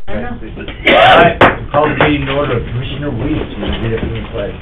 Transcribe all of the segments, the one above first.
I know. Alright, call the meeting to order. Commissioner Weiss, will you read it from the flag?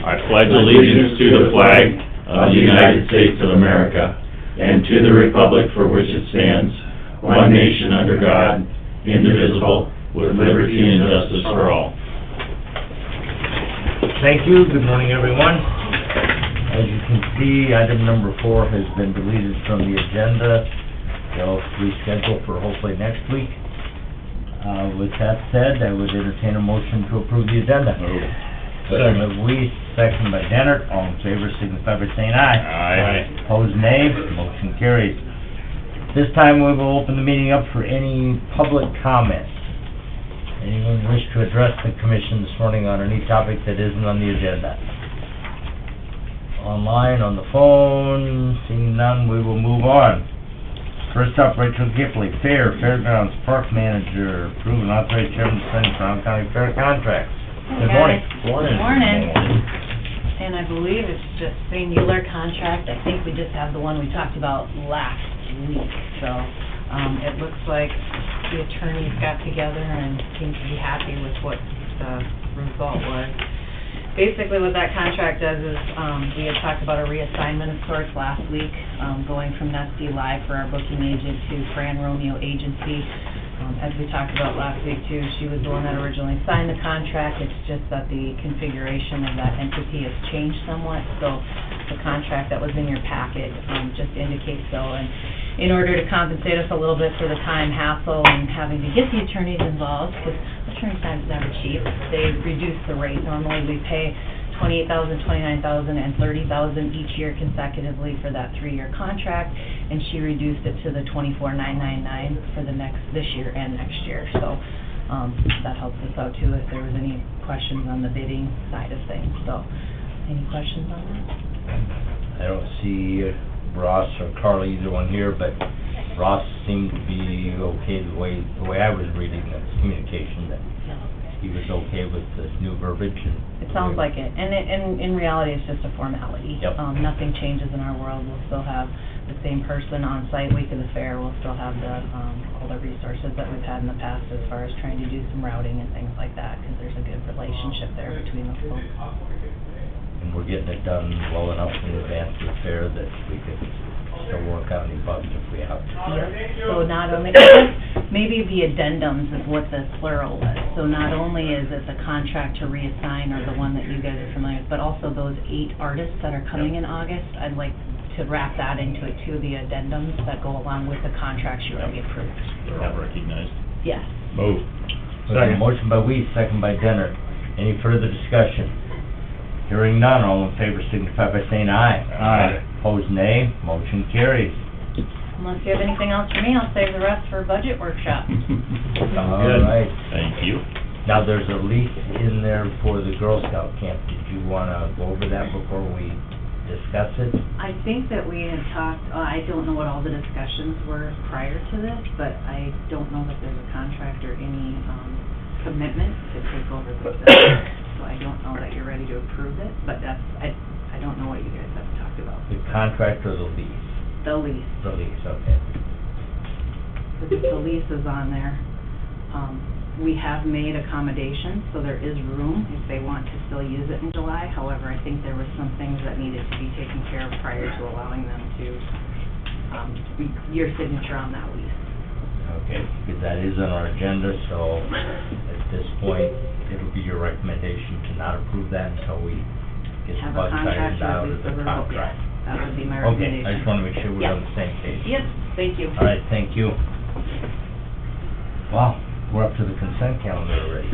I pledge allegiance to the flag of the United States of America and to the republic for which it stands, one nation under God, indivisible, with liberty and justice for all. Thank you, good morning, everyone. As you can see, item number 4 has been deleted from the agenda. They'll reschedule for hopefully next week. With that said, I would entertain a motion to approve the agenda. Second by Weiss, second by Dennert, all in favor signify by saying aye. Aye. Opposed, nay. Motion carries. This time we will open the meeting up for any public comments. Anyone wish to address the commission this morning on any topic that isn't on the agenda? Online, on the phone, seeing none, we will move on. First up, Rachel Gipley, Fairgrounds Park Manager, approve and authorize chairman to sign Brown County Fair contracts. Good morning. Good morning. And I believe it's just singular contract. I think we just have the one we talked about last week. So, it looks like the attorneys got together and seemed to be happy with what the result was. Basically what that contract does is, we had talked about a reassignment of sorts last week, going from Nesty Live for our booking agent to Fran Romeo Agency. As we talked about last week too, she was the one that originally signed the contract. It's just that the configuration of that entity has changed somewhat, so the contract that was in your packet, just indicates so. And in order to compensate us a little bit for the time, hassle, and having to get the attorneys involved, because attorney time is never cheap, they reduced the rate. Normally we pay $28,000, $29,000, and $30,000 each year consecutively for that 3-year contract, and she reduced it to the $24,999 for this year and next year. So that helps us out too if there was any questions on the bidding side of things. So, any questions on that? I don't see Ross or Carly, either one here, but Ross seemed to be okay the way I was reading this communication, that he was okay with this new verbiage. And it sounds like it, and in reality, it's just a formality. Yep. Nothing changes in our world. We'll still have the same person on site week of the fair. We'll still have all the resources that we've had in the past as far as trying to do some routing and things like that, because there's a good relationship there between those folks. And we're getting it done well enough in advance of the fair that we could still work out any bugs if we have to. Yep. So not only, maybe the addendums is what the plural was. So not only is it the contract to reassign or the one that you guys are familiar with, but also those 8 artists that are coming in August. I'd like to wrap that into it too, the addendums that go along with the contracts you already approved. Not recognized. Yes. Move. Second. Motion by Weiss, second by Dennert. Any further discussion? Hearing none, all in favor signify by saying aye. Aye. Opposed, nay. Motion carries. Unless you have anything else for me, I'll save the rest for budget workshop. All Good. right. Thank you. Now, there's a lease in there for the Girl Scout camp. Did you want to go over that before we discuss it? I think that we had talked, I don't know what all the discussions were prior to this, but I don't know that there's a contract or any commitment to take over the facility. So I don't know that you're ready to approve it, but I don't know what you guys have talked about. The contract or the lease? The lease. The lease, okay. The lease is on there. We have made accommodations, so there is room if they want to still use it in July. However, I think there were some things that needed to be taken care of prior to allowing them to, your signature on that lease. Okay, because that is on our agenda, so at this point, it'll be your recommendation to not approve that until we get the Have a bugs contract ironed out or of at the least contract. That would be my Okay, recommendation. I just want to make sure we're Yep. on the same page. Yep, thank you. All right, thank you. Wow, we're up to the consent calendar already.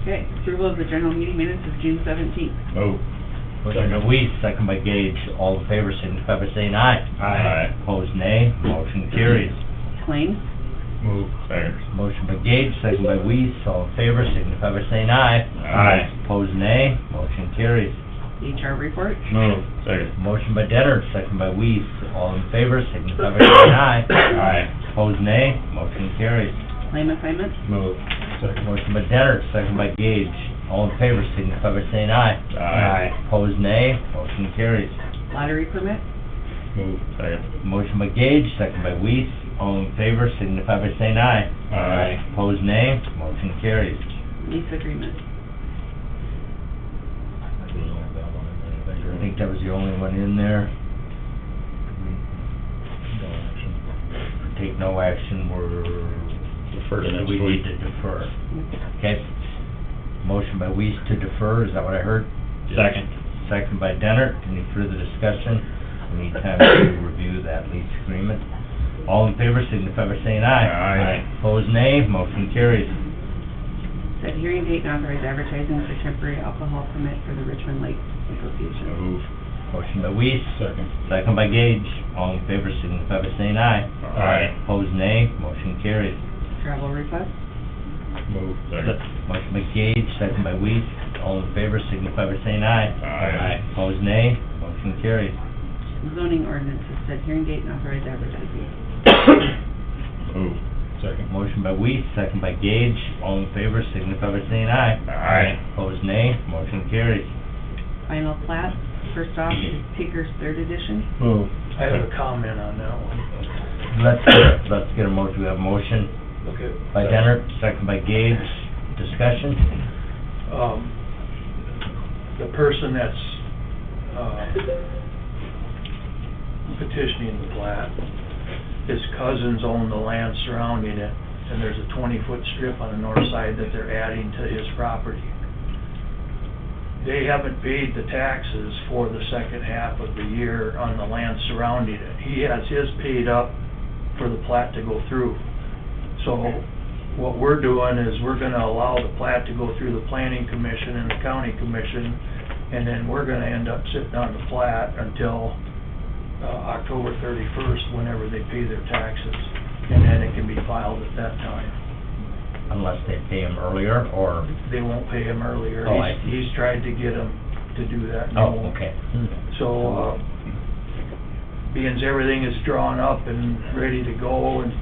Okay, approval of the general meeting minutes of June 17th. Move. Motion by Weiss, second by Gage. All in favor, signify by saying aye. Aye. Opposed, nay. Motion carries. Claims. Move. Second. Motion by Gage, second by Weiss. All in favor, signify by saying aye. Aye. Opposed, nay. Motion carries. HR report. Move. Second. Motion by Dennert, second by Weiss. All in favor, signify by saying aye. Aye. Opposed, nay. Motion carries. Claim assignments. Move. Second. Motion by Dennert, second by Gage. All in favor, signify by saying aye. Aye. Opposed, nay. Motion carries. Lottery permit. Move. Second. Motion by Gage, second by Weiss. All in favor, signify by saying aye. Aye. Opposed, nay. Motion carries. Lease agreement. I think that was the only one in there. Take no action, Defer to next we week. need to defer. Okay. Motion by Weiss to defer, is that what I heard? Second. Second by Dennert. Any further discussion? We need time to review that lease agreement. All in favor, signify by saying aye. Aye. Opposed, nay. Motion carries. Set hearing date and authorize advertising for temporary alcohol permit for the Richmond Lake Association. Move. Motion by Weiss, Second. second by Gage. All in favor, signify by saying aye. Aye. Opposed, nay. Motion carries. Travel request. Move. Second. Motion by Gage, second by Weiss. All in favor, signify by saying aye. Aye. Opposed, nay. Motion carries. Zoning ordinances, set hearing date and authorize advertising. Move. Second. Motion by Weiss, second by Gage. All in favor, signify by saying aye. Aye. Opposed, nay. Motion carries. Final plat, first off is Tigger's third edition. Move. I have a comment on that one. Let's get a motion. We have a motion Okay. by Dennert, second by Gage. Discussion? The person that's, petitioning the plat, his cousins own the land surrounding it, and there's a 20-foot strip on the north side that they're adding to his property. They haven't paid the taxes for the second half of the year on the land surrounding it. He has his paid up for the plat to go through. So what we're doing is we're gonna allow the plat to go through the planning commission and the county commission, and then we're gonna end up sitting on the plat until October 31st, whenever they pay their taxes. And then it can be filed at that time. Unless they pay him earlier, or... They won't pay him earlier. Oh, I see. He's tried to get them to do that. and they Oh, won't. okay. So, being as everything is drawn up and ready to go, and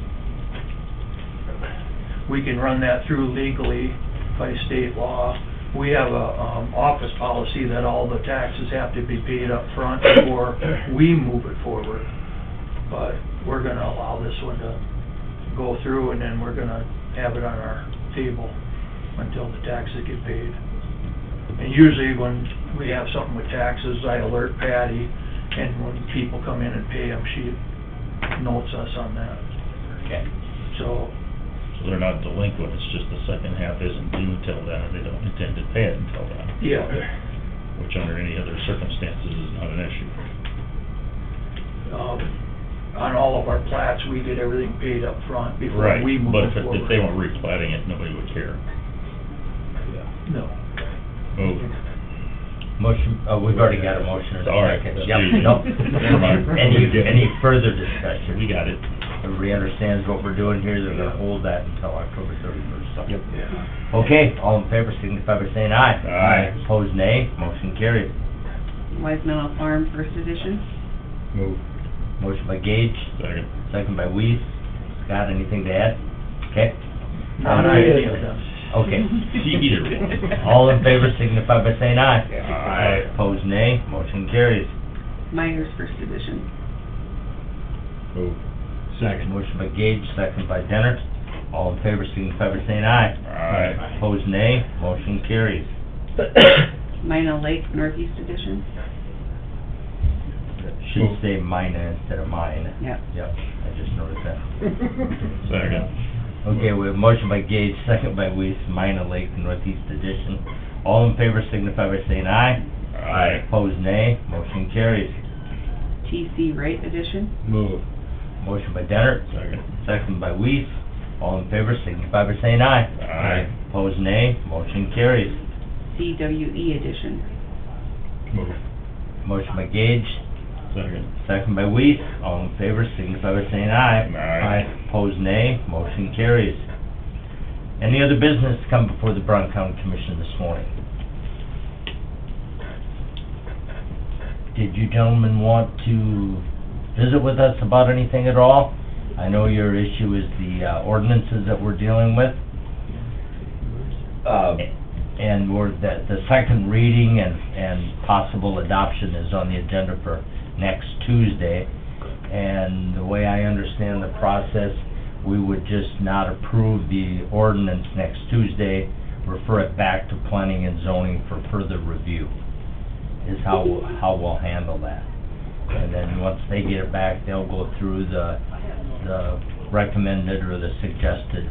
we can run that through legally by state law. We have a, office policy that all the taxes have to be paid up front before we move it forward. But we're gonna allow this one to go through, and then we're gonna have it on our table until the taxes get paid. And usually when we have something with taxes, I alert Patty, and when people come in and pay them, she notes us on that. Okay. So, So they're not delinquent, it's just the second half isn't due till then, or they don't intend to pay it until then, yeah, which under any other circumstances is not an issue. on all of our plats, we get everything paid up front before Right, we move but it forward. if they weren't replatting it, nobody would care. No. Move. Motion, we've already got a motion and a All right, second. let's Yep, do it. nope. Never mind. Any further discussion? We got it. Everybody understands what we're doing here, they're gonna hold that until October 31st. So. Yeah. Okay, all in favor, signify by saying aye. Aye. Opposed, nay. Motion carried. Wise Meadow Farm first edition. Move. Motion by Gage, Second. second by Weiss. Scott, anything to add? Okay? Not any of them. Okay. Either one. All in favor, signify by saying aye. Aye. Opposed, nay. Motion carries. Myers first edition. Move. Motion by Gage, second by Dennert. All in favor, signify by saying aye. Aye. Opposed, nay. Motion carries. Mina Lake Northeast edition. Should say Mina instead of mine. Yep. Yep, I just noticed that. Second. Okay, we have motion by Gage, second by Weiss, Mina Lake Northeast Edition. All in favor signify by saying aye. Aye. Opposed, nay. Motion carries. TC Wright edition. Move. Motion by Dennert, Second. second by Weiss. All in favor signify by saying aye. Aye. Opposed, nay. Motion carries. CWE edition. Move. Motion by Gage, Second. second by Weiss. All in favor signify by saying aye. Aye. Opposed, nay. Motion carries. Any other business to come before the Brown County Commission this morning? Did you gentlemen want to visit with us about anything at all? I know your issue is the ordinances that we're dealing with. And the second reading and possible adoption is on the agenda for next Tuesday. And the way I understand the process, we would just not approve the ordinance next Tuesday, refer it back to planning and zoning for further review, is how we'll handle that. And then once they get it back, they'll go through the recommended or the suggested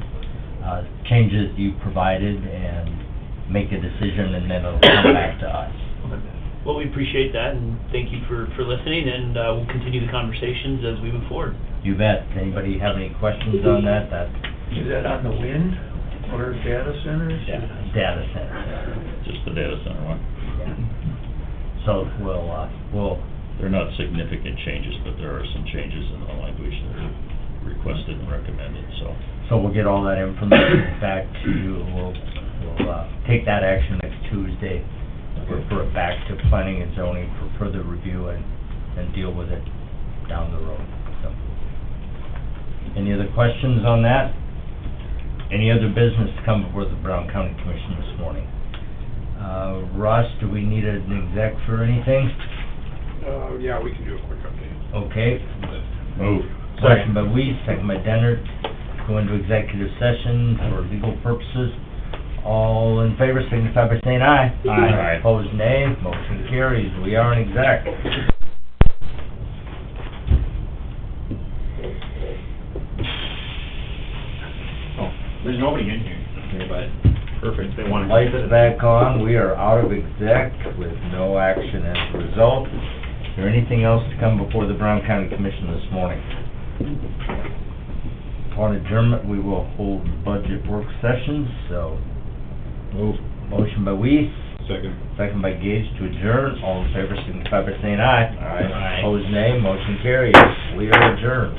changes you provided and make a decision, and then it'll come back to us. Well, we appreciate that, and thank you for listening, and we'll continue the conversations as we move forward. You bet. Anybody have any questions on that? That's Is that on the wind or data centers? data center. Just the data center one. So we'll, They're not significant changes, but there are some changes in the language that are requested and recommended, so. so we'll get all that information back to you. We'll take that action next Tuesday, refer it back to planning and zoning for further review and deal with it down the road, so. Any other questions on that? Any other business to come before the Brown County Commission this morning? Russ, do we need an exec for anything? Yeah, we can do a quick update. Okay. Move. Motion by Weiss, second by Dennert, go into executive session for legal purposes. All in favor, signify by saying aye. Aye. Opposed, nay. Motion carries. We are in exec. There's nobody in here, but perfect, they want to. Lights back on. We are out of exec with no action as a result. Is there anything else to come before the Brown County Commission this morning? Upon adjournment, we will hold budget work sessions, so. Move. Motion by Weiss, Second. second by Gage to adjourn. All in favor, signify by saying aye. Aye. Opposed, nay. Motion carries. We are adjourned.